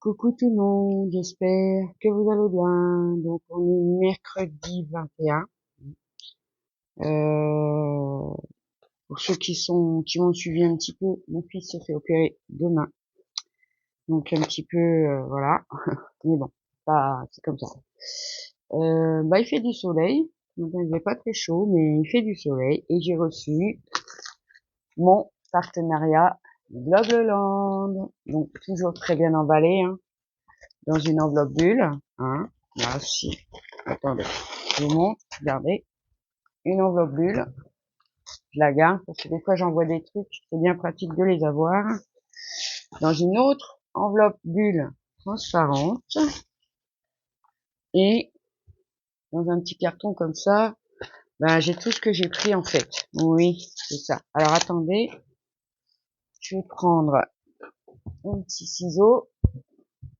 Coucou tout le monde, j'espère que vous allez bien. Donc on est mercredi 21. Pour ceux qui m'ont suivi un petit peu, mon fils se fait opérer demain. Donc un petit peu voilà. Mais bon, c'est comme ça. Il fait du soleil. Donc il n'est pas très chaud, mais il fait du soleil. Et j'ai reçu mon partenariat Globeland. Donc toujours très bien emballé, hein, dans une enveloppe bulle, hein. Là, si. Attendez, je vous montre. Regardez, une enveloppe bulle. Je la garde parce que des fois j'envoie des trucs, c'est bien pratique de les avoir. Dans une autre enveloppe bulle transparente et dans un petit carton comme ça, j'ai tout ce que j'ai pris en fait. Oui, c'est ça. Alors attendez, je vais prendre un petit ciseau.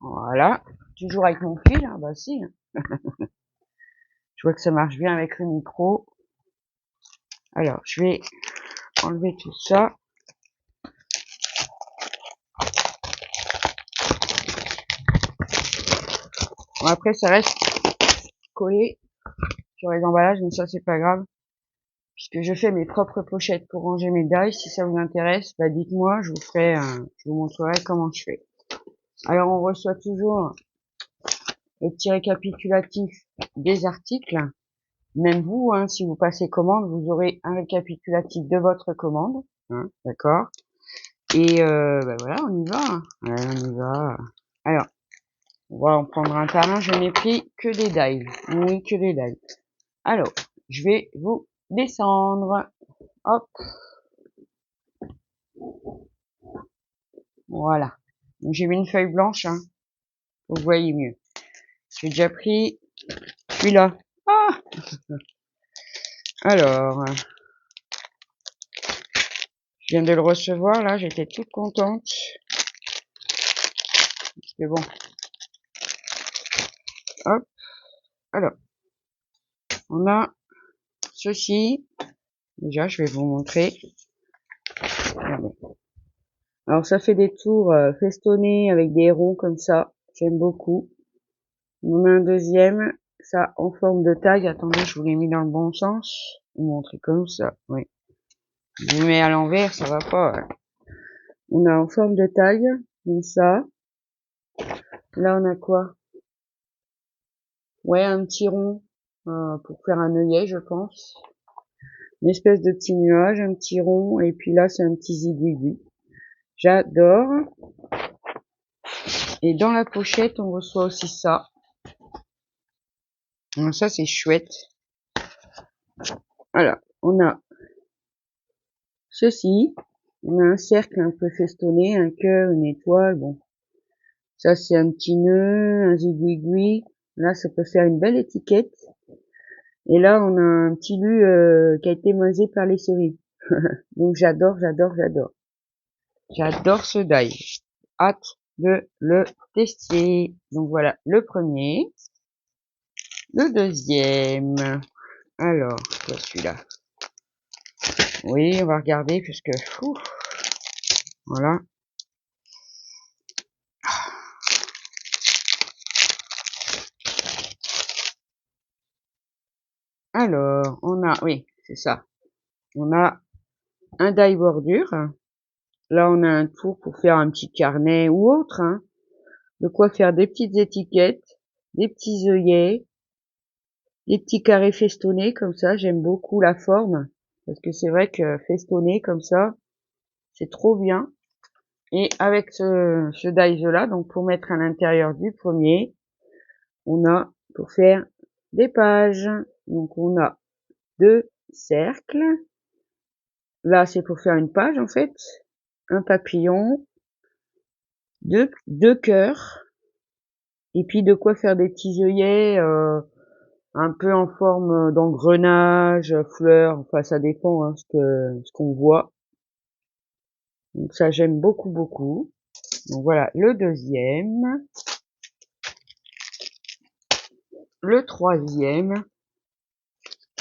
Voilà, toujours avec mon fil. Ah bah si. Je vois que ça marche bien avec le micro. Alors, je vais enlever tout ça. Bon, après, ça reste collé sur les emballages, mais ça, c'est pas grave. Puisque je fais mes propres pochettes pour ranger mes dies. Si ça vous intéresse, dites-moi, je vous montrerai comment je fais. Alors, on reçoit toujours le petit récapitulatif des articles. Même vous, hein, si vous passez commande, vous aurez un récapitulatif de votre commande. Hein, d'accord. Et voilà, on y va. Ouais, on y va. Alors, on va en prendre un par un. Je n'ai pris que des dies. Oui, que des dies. Alors, je vais vous descendre. Hop. Voilà. J'ai mis une feuille blanche, hein. Vous voyez mieux. J'ai déjà pris celui-là. Ah! Alors, je viens de le recevoir, là. J'étais toute contente. Mais bon. Hop. Alors, on a ceci. Déjà, je vais vous montrer. Regardez. Alors, ça fait des tours festonnés avec des ronds comme ça. J'aime beaucoup. On a un deuxième. Ça, en forme de taille. Attendez, je vous l'ai mis dans le bon sens. Vous montrer comme ça. Oui. Je vous mets à l'envers, ça va pas. Ouais. On a en forme de taille. Comme ça. Là, on a quoi? Ouais, un petit rond. Pour faire un œillet, je pense. Une espèce de petit nuage, un petit rond. Et puis là, c'est un petit zigouigou. J'adore. Et dans la pochette, on reçoit aussi ça. Donc ça, c'est chouette. Alors, on a ceci. On a un cercle un peu festonné, un cœur, une étoile. Bon, ça, c'est un petit nœud, un zigouigou. Là, ça peut faire une belle étiquette. Et là, on a un petit lu qui a été mangé par les souris. Donc, j'adore, j'adore, j'adore. J'adore ce die. Hâte de le tester. Donc, voilà le premier. Le deuxième. Alors, quoi celui-là? Oui, on va regarder puisque... Voilà. Alors, on a... Oui, c'est ça. On a un die bordure. Là, on a un tour pour faire un petit carnet ou autre. Hein. De quoi faire des petites étiquettes, des petits œillets, des petits carrés festonnés comme ça. J'aime beaucoup la forme. Parce que c'est vrai que festonné comme ça, c'est trop bien. Et avec ce die-là, donc pour mettre à l'intérieur du premier, on a pour faire des pages. Donc on a 2 cercles. Là, c'est pour faire une page, en fait. Un papillon. Deux cœurs. Et puis, de quoi faire des petits œillets, un peu en forme d'engrenage, fleurs. Enfin, ça dépend, hein, ce qu'on voit. Donc, ça, j'aime beaucoup, beaucoup. Donc, voilà, le deuxième. Le troisième.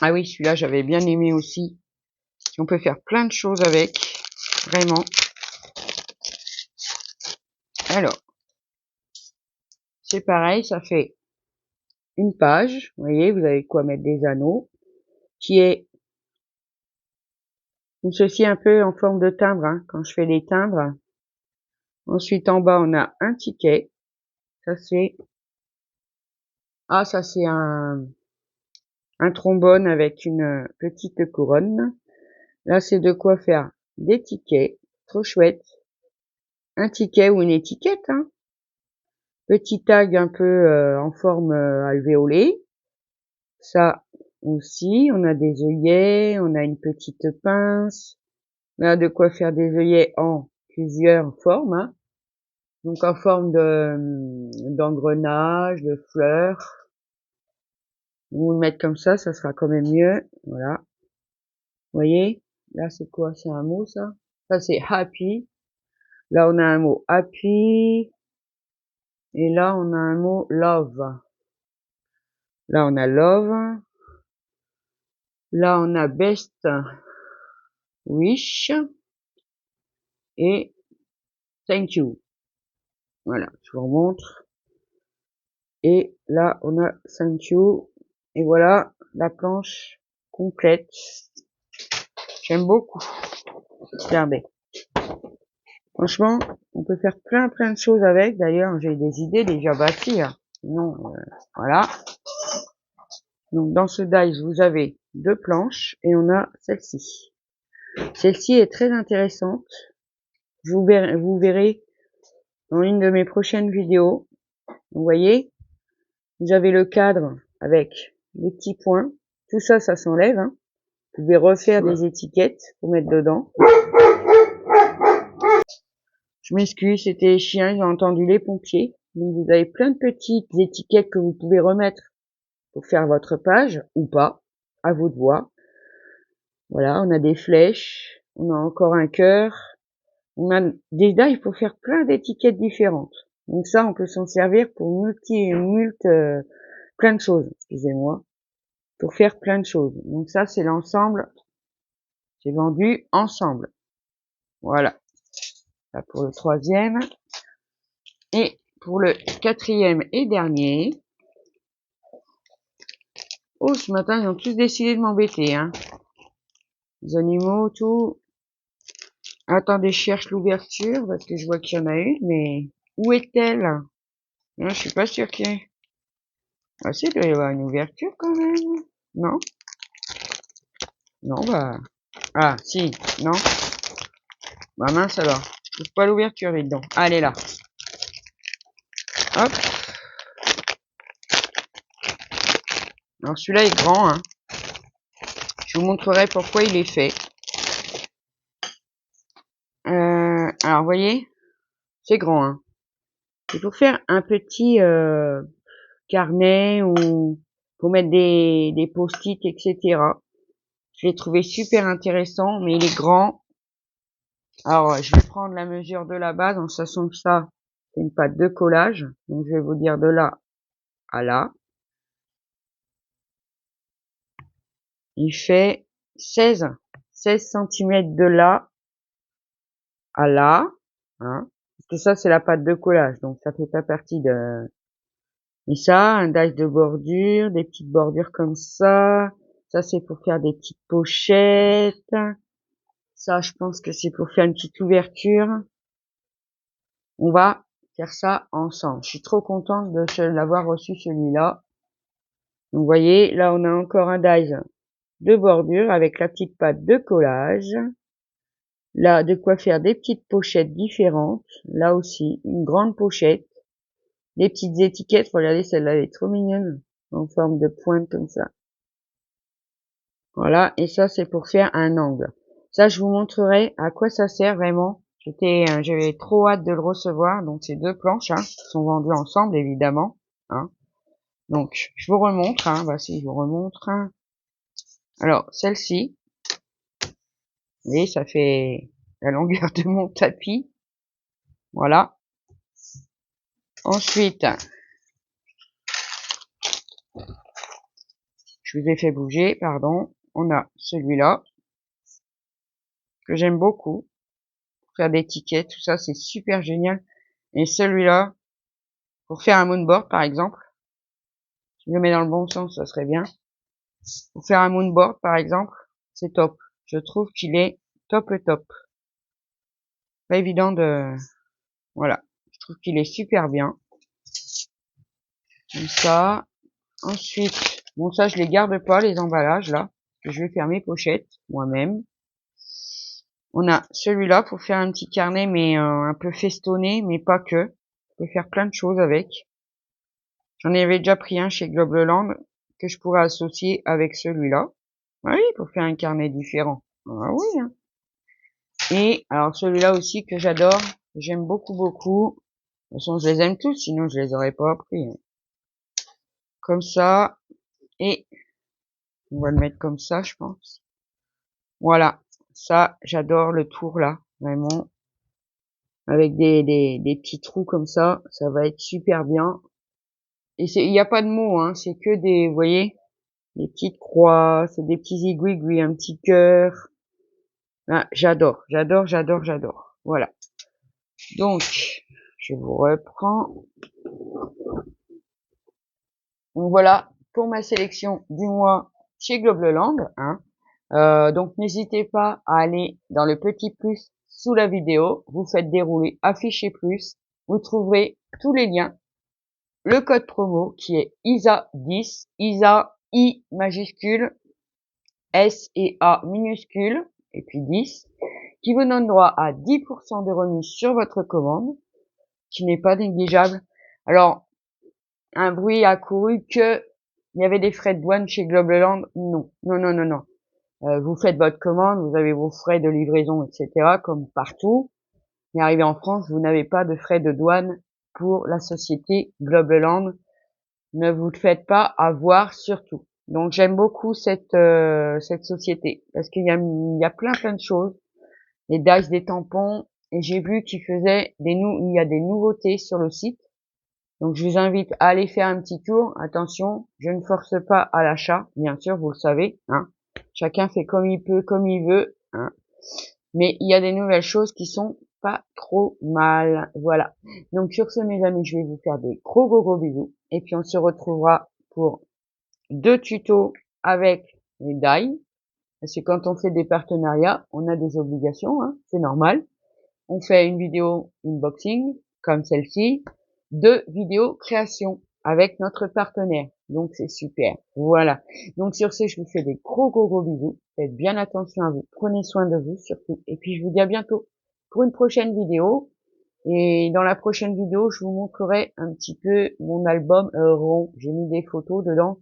Ah oui, celui-là, j'avais bien aimé aussi. On peut faire plein de choses avec. Vraiment. Alors, c'est pareil, ça fait une page. Vous voyez, vous avez quoi mettre des anneaux, qui est ceci un peu en forme de timbre, hein, quand je fais les timbres. Ensuite, en bas, on a un ticket. Ça, c'est un trombone avec une petite couronne. Là, c'est de quoi faire des tickets. Trop chouette. Un ticket ou une étiquette, hein. Petit tag un peu en forme alvéolée. Ça aussi, on a des œillets, on a une petite pince. On a de quoi faire des œillets en plusieurs formes, hein. Donc en forme d'engrenage, de fleurs. Vous le mettre comme ça sera quand même mieux. Voilà. Vous voyez? Là, c'est quoi? C'est un mot, ça? Ça, c'est happy. Là, on a un mot happy. Et là, on a un mot love. Là, on a love. Là, on a best wish. Et thank you. Voilà, je vous remontre. Et là, on a thank you. Et voilà, la planche complète. J'aime beaucoup. Regardez. Franchement, on peut faire plein de choses avec. D'ailleurs, j'ai des idées déjà bâties. Hein. Sinon, voilà. Donc, dans ce dice, vous avez deux planches et on a celle-ci. Celle-ci est très intéressante. Vous verrez dans une de mes prochaines vidéos. Vous voyez, vous avez le cadre avec les petits points. Tout ça, ça s'enlève. Hein. Vous pouvez refaire des étiquettes pour mettre dedans. Je m'excuse, c'était les chiens, j'ai entendu les pompiers. Donc vous avez plein de petites étiquettes que vous pouvez remettre pour faire votre page, ou pas, à vous de voir. Voilà, on a des flèches, on a encore un cœur, on a des dies pour faire plein d'étiquettes différentes. Donc ça, on peut s'en servir pour plein de choses, excusez-moi, pour faire plein de choses. Donc ça, c'est l'ensemble, c'est vendu ensemble. Voilà. Là pour le troisième. Et pour le quatrième et dernier. Oh, ce matin, ils ont tous décidé de m'embêter, hein. Les animaux, tout. Attendez, je cherche l'ouverture, parce que je vois qu'il y en a une, mais où est-elle? Non, je suis pas sûre qu'il y ait. Ah si, il doit y avoir une ouverture quand même. Non? Non, bah. Ah, si, non? Bah mince alors. Je trouve pas l'ouverture, vite donc. Ah, elle est là. Hop. Alors celui-là est grand, hein. Je vous montrerai pourquoi il est fait. Alors, vous voyez, c'est grand, hein. C'est pour faire un petit carnet ou pour mettre des post-it, etc. Je l'ai trouvé super intéressant, mais il est grand. Alors, je vais prendre la mesure de la base, en sachant que ça, c'est une pâte de collage. Donc, je vais vous dire de là à là. Il fait 16 cm de là à là. Hein. Parce que ça, c'est la pâte de collage. Donc, ça fait pas partie de... Et ça, un dice de bordure, des petites bordures comme ça. Ça, c'est pour faire des petites pochettes. Ça, je pense que c'est pour faire une petite ouverture. On va faire ça ensemble. Je suis trop contente de l'avoir reçu celui-là. Vous voyez, là, on a encore un dice de bordure avec la petite pâte de collage. Là, de quoi faire des petites pochettes différentes. Là aussi, une grande pochette. Des petites étiquettes. Regardez, celle-là, elle est trop mignonne. En forme de pointe comme ça. Voilà, et ça c'est pour faire un angle. Ça, je vous montrerai à quoi ça sert vraiment. J'avais trop hâte de le recevoir. Donc ces deux planches, hein, sont vendues ensemble évidemment. Hein. Donc je vous remontre. Hein, voici, je vous remontre. Alors celle-ci, vous voyez, ça fait la longueur de mon tapis. Voilà. Ensuite, je vous ai fait bouger, pardon. On a celui-là que j'aime beaucoup. Pour faire des tickets, tout ça, c'est super génial. Et celui-là, Pour faire un moonboard, par exemple. Si je le mets dans le bon sens, ça serait bien. Pour faire un moonboard, par exemple, c'est top. Je trouve qu'il est top le top. Pas évident de... Voilà. Je trouve qu'il est super bien. Comme ça. Ensuite, bon ça je les garde pas, les emballages là. Que je vais faire mes pochettes moi-même. On a celui-là pour faire un petit carnet, mais un peu festonné, mais pas que. On peut faire plein de choses avec. J'en avais déjà pris un chez Globeland que je pourrais associer avec celui-là. Oui, pour faire un carnet différent. Ah oui, hein. Et alors celui-là aussi que j'adore, j'aime beaucoup beaucoup. De toute façon, je les aime tous, sinon je les aurais pas pris. Hein. Comme ça. Et on va le mettre comme ça, je pense. Voilà. Ça, j'adore le tour là, vraiment. Avec des petits trous comme ça va être super bien. Et il n'y a pas de mots, hein, c'est que des, vous voyez, des petites croix, c'est des petits aiguilles, un petit cœur. Ah, j'adore, j'adore, j'adore, j'adore. Voilà. Donc, je vous reprends. Donc voilà pour ma sélection du mois chez Globeland. Hein. Donc n'hésitez pas à aller dans le petit plus sous la vidéo. Vous faites dérouler afficher plus. Vous trouverez tous les liens. Le code promo qui est ISA10, ISA I majuscule, S et A minuscule, et puis 10, qui vous donne droit à 10% de remise sur votre commande, qui n'est pas négligeable. Alors, un bruit a couru que il y avait des frais de douane chez Globeland. Non, non, non, non, non. Vous faites votre commande, vous avez vos frais de livraison, etc., comme partout. Mais arrivé en France, vous n'avez pas de frais de douane pour la société Globeland. Ne vous faites pas avoir surtout. Donc j'aime beaucoup cette société parce qu'il y a plein de choses, des dice, des tampons, et j'ai vu qu'il y a des nouveautés sur le site. Donc je vous invite à aller faire un petit tour. Attention, je ne force pas à l'achat, bien sûr, vous le savez. Hein. Chacun fait comme il peut, comme il veut. Hein. Mais il y a des nouvelles choses qui sont pas trop mal. Voilà. Donc sur ce, mes amis, je vais vous faire des gros bisous. Et puis on se retrouvera pour 2 tutos avec les die. Parce que quand on fait des partenariats, on a des obligations, hein, c'est normal. On fait une vidéo unboxing, comme celle-ci, 2 vidéos création avec notre partenaire. Donc c'est super. Voilà. Donc sur ce, je vous fais des gros bisous. Faites bien attention à vous. Prenez soin de vous surtout. Et puis je vous dis à bientôt pour une prochaine vidéo. Et dans la prochaine vidéo, je vous montrerai un petit peu mon album rond. J'ai mis des photos dedans.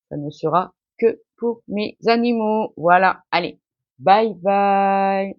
Ça ne sera que pour mes animaux. Voilà. Allez. Bye bye.